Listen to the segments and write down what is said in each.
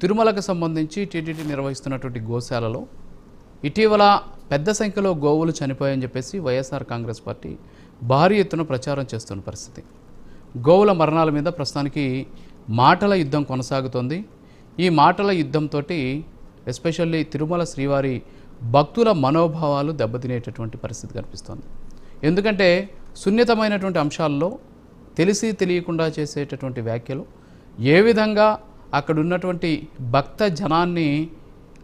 తిరుమలకు సంబంధించి టీటీడీ నిర్వహిస్తున్నటువంటి గోశాలలో ఇటీవల పెద్ద సంఖ్యలో గోవులు చనిపోయాయని చెప్పేసి వైఎస్ఆర్ కాంగ్రెస్ పార్టీ భారీ ఎత్తున ప్రచారం చేస్తున్న పరిస్థితి. గోవుల మరణాల మీద ప్రస్తుతానికి మాటల యుద్ధం కొనసాగుతోంది. ఈ మాటల యుద్ధంతో ఎస్పెషల్లీ తిరుమల శ్రీవారి భక్తుల మనోభావాలు దెబ్బతినేటటువంటి పరిస్థితి కనిపిస్తోంది. ఎందుకంటే సున్నితమైనటువంటి అంశాల్లో తెలిసి తెలియకుండా చేసేటటువంటి వ్యాఖ్యలు ఏ విధంగా అక్కడ ఉన్నటువంటి భక్త జనాన్ని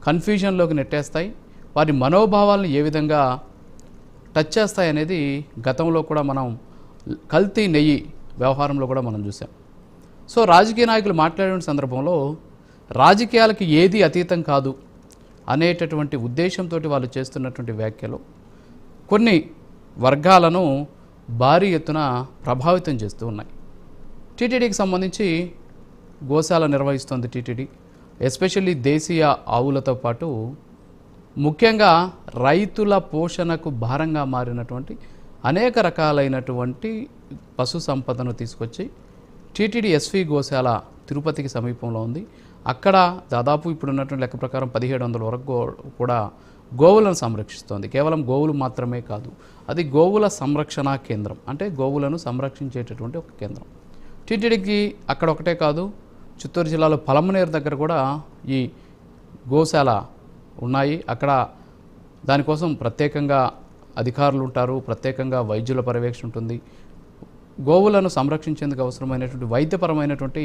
కన్ఫ్యూజన్లోకి నెట్టేస్తాయి, వారి మనోభావాలను ఏ విధంగా టచ్ చేస్తాయి అనేది గతంలో కూడా మనం కల్తీ నెయ్యి వ్యవహారంలో కూడా మనం చూసాం. సో రాజకీయ నాయకులు మాట్లాడే సందర్భంలో రాజకీయాలకి ఏది అతీతం కాదు అనేటటువంటి ఉద్దేశంతో వాళ్ళు చేస్తున్నటువంటి వ్యాఖ్యలు కొన్ని వర్గాలను భారీ ఎత్తున ప్రభావితం చేస్తూ ఉన్నాయి. టీటీడీకి సంబంధించి గోశాల నిర్వహిస్తోంది టీటీడీ. ఎస్పెషల్లీ దేశీయ ఆవులతో పాటు ముఖ్యంగా రైతుల పోషణకు భారంగా మారినటువంటి అనేక రకాలైనటువంటి పశు సంపదను తీసుకొచ్చి టీటీడీ ఎస్వి గోశాల తిరుపతికి సమీపంలో ఉంది. అక్కడ దాదాపు ఇప్పుడున్నటువంటి లెక్క ప్రకారం 1700 వరకు కూడా గోవులను సంరక్షిస్తోంది. కేవలం గోవులు మాత్రమే కాదు, అది గోవుల సంరక్షణ కేంద్రం, అంటే గోవులను సంరక్షించేటటువంటి ఒక కేంద్రం. టీటీడీకి అక్కడ ఒకటే కాదు, చిత్తూరు జిల్లాలో పలమనేరు దగ్గర కూడా ఈ గోశాల ఉన్నాయి. అక్కడ దానికోసం ప్రత్యేకంగా అధికారులు ఉంటారు, ప్రత్యేకంగా వైద్యుల పర్యవేక్షణ ఉంటుంది. గోవులను సంరక్షించేందుకు అవసరమైనటువంటి వైద్యపరమైనటువంటి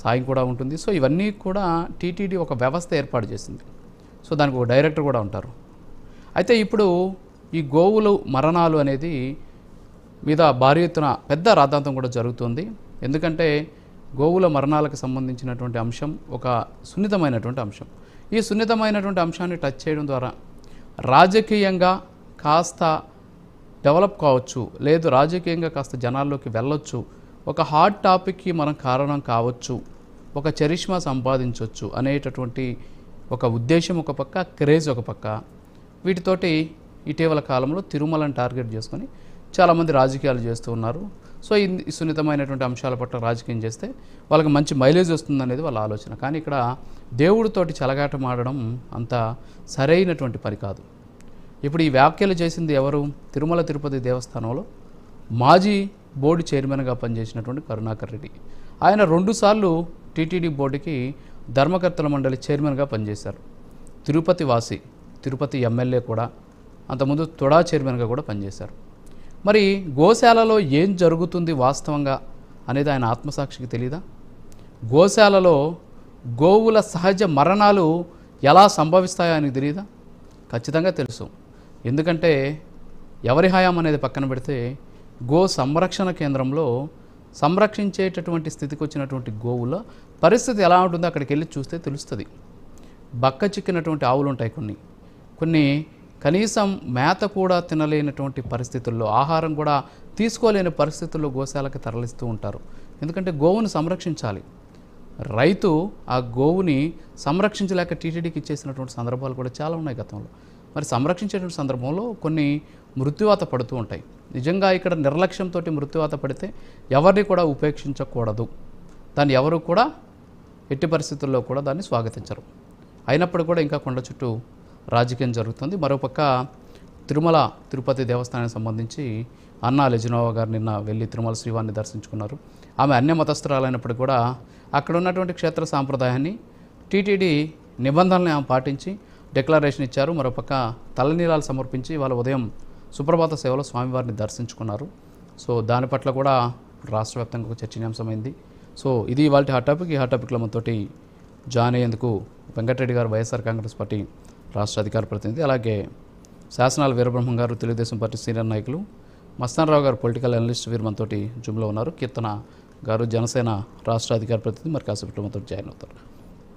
సాయం కూడా ఉంటుంది. సో ఇవన్నీ కూడా టీటీడీ ఒక వ్యవస్థ ఏర్పాటు చేసింది. సో దానికి ఒక డైరెక్టర్ కూడా ఉంటారు. అయితే ఇప్పుడు ఈ గోవులు మరణాలు అనేది మీద భారీ ఎత్తున పెద్ద రాద్ధాంతం కూడా జరుగుతుంది. ఎందుకంటే గోవుల మరణాలకు సంబంధించినటువంటి అంశం ఒక సున్నితమైనటువంటి అంశం. ఈ సున్నితమైనటువంటి అంశాన్ని టచ్ చేయడం ద్వారా రాజకీయంగా కాస్త డెవలప్ కావచ్చు, లేదు రాజకీయంగా కాస్త జనాల్లోకి వెళ్ళొచ్చు, ఒక హాట్ టాపిక్కి మనం కారణం కావచ్చు, ఒక చరిష్మా సంపాదించవచ్చు అనేటటువంటి ఒక ఉద్దేశం ఒక పక్క, క్రేజ్ ఒక పక్క. వీటితోటి ఇటీవల కాలంలో తిరుమలను టార్గెట్ చేసుకొని చాలామంది రాజకీయాలు చేస్తూ ఉన్నారు. సో ఈ సున్నితమైనటువంటి అంశాల పట్ల రాజకీయం చేస్తే వాళ్ళకి మంచి మైలేజ్ వస్తుందనేది వాళ్ళ ఆలోచన. కానీ ఇక్కడ దేవుడితోటి చెలగాటం ఆడడం అంత సరైనటువంటి పని కాదు. ఇప్పుడు ఈ వ్యాఖ్యలు చేసింది ఎవరు? తిరుమల తిరుపతి దేవస్థానంలో మాజీ బోర్డు చైర్మన్గా పనిచేసినటువంటి కరుణాకర్ రెడ్డి. ఆయన 2 సార్లు టీటీడీ బోర్డుకి ధర్మకర్తల మండలి చైర్మన్గా పనిచేశారు. తిరుపతి వాసి, తిరుపతి ఎమ్మెల్యే కూడా, అంతకుముందు తొడా చైర్మన్గా కూడా పనిచేశారు. మరి గోశాలలో ఏం జరుగుతుంది వాస్తవంగా అనేది ఆయన ఆత్మసాక్షికి తెలీదా? గోశాలలో గోవుల సహజ మరణాలు ఎలా సంభవిస్తాయో ఆయనకు తెలియదా? ఖచ్చితంగా తెలుసు. ఎందుకంటే ఎవరి హయాం అనేది పక్కన పెడితే గో సంరక్షణ కేంద్రంలో సంరక్షించేటటువంటి స్థితికి వచ్చినటువంటి గోవుల పరిస్థితి ఎలా ఉంటుందో అక్కడికి వెళ్ళి చూస్తే తెలుస్తుంది. బక్క చిక్కినటువంటి ఆవులు ఉంటాయి, కొన్ని కనీసం మేత కూడా తినలేనటువంటి పరిస్థితుల్లో, ఆహారం కూడా తీసుకోలేని పరిస్థితుల్లో గోశాలకు తరలిస్తూ ఉంటారు. ఎందుకంటే గోవును సంరక్షించాలి. రైతు ఆ గోవుని సంరక్షించలేక టీటీడీకి ఇచ్చేసినటువంటి సందర్భాలు కూడా చాలా ఉన్నాయి గతంలో. మరి సంరక్షించేటువంటి సందర్భంలో కొన్ని మృత్యువాత పడుతూ ఉంటాయి. నిజంగా ఇక్కడ నిర్లక్ష్యంతో మృత్యువాత పడితే ఎవరిని కూడా ఉపేక్షించకూడదు. దాన్ని ఎవరు కూడా ఎట్టి పరిస్థితుల్లో కూడా దాన్ని స్వాగతించరు. అయినప్పుడు కూడా ఇంకా కొండ చుట్టూ రాజకీయం జరుగుతుంది. మరోపక్క తిరుమల తిరుపతి దేవస్థానానికి సంబంధించి అన్నా లెజినోవా గారు నిన్న వెళ్ళి తిరుమల శ్రీవారిని దర్శించుకున్నారు. ఆమె అన్య మతస్థురాలైనప్పుడు కూడా అక్కడ ఉన్నటువంటి క్షేత్ర సాంప్రదాయాన్ని, టీటీడీ నిబంధనల్ని ఆమె పాటించి డిక్లరేషన్ ఇచ్చారు. మరోపక్క తలనీలాలు సమర్పించి వాళ్ళ ఉదయం సుప్రభాత సేవలో స్వామివారిని దర్శించుకున్నారు. సో దాని పట్ల కూడా రాష్ట్ర వ్యాప్తంగా ఒక చర్చనీయాంశమైంది. సో ఇది ఇవాళ హాట్ టాపిక్. ఈ హాట్ టాపిక్లో మనతోటి జాయిన్ అయ్యేందుకు వెంకటరెడ్డి గారు, వైఎస్ఆర్ కాంగ్రెస్ పార్టీ రాష్ట్ర అధికార ప్రతినిధి, అలాగే శాసనాల వీరబ్రహ్మం గారు, తెలుగుదేశం పార్టీ సీనియర్ నాయకులు, మస్తానరావు గారు పొలిటికల్ అనలిస్ట్, వీరు మనతోటి జూమ్లో ఉన్నారు. కీర్తన గారు జనసేన రాష్ట్ర అధికార ప్రతినిధి, మరి కాసేపట్లో మనతో జాయిన్ అవుతారు.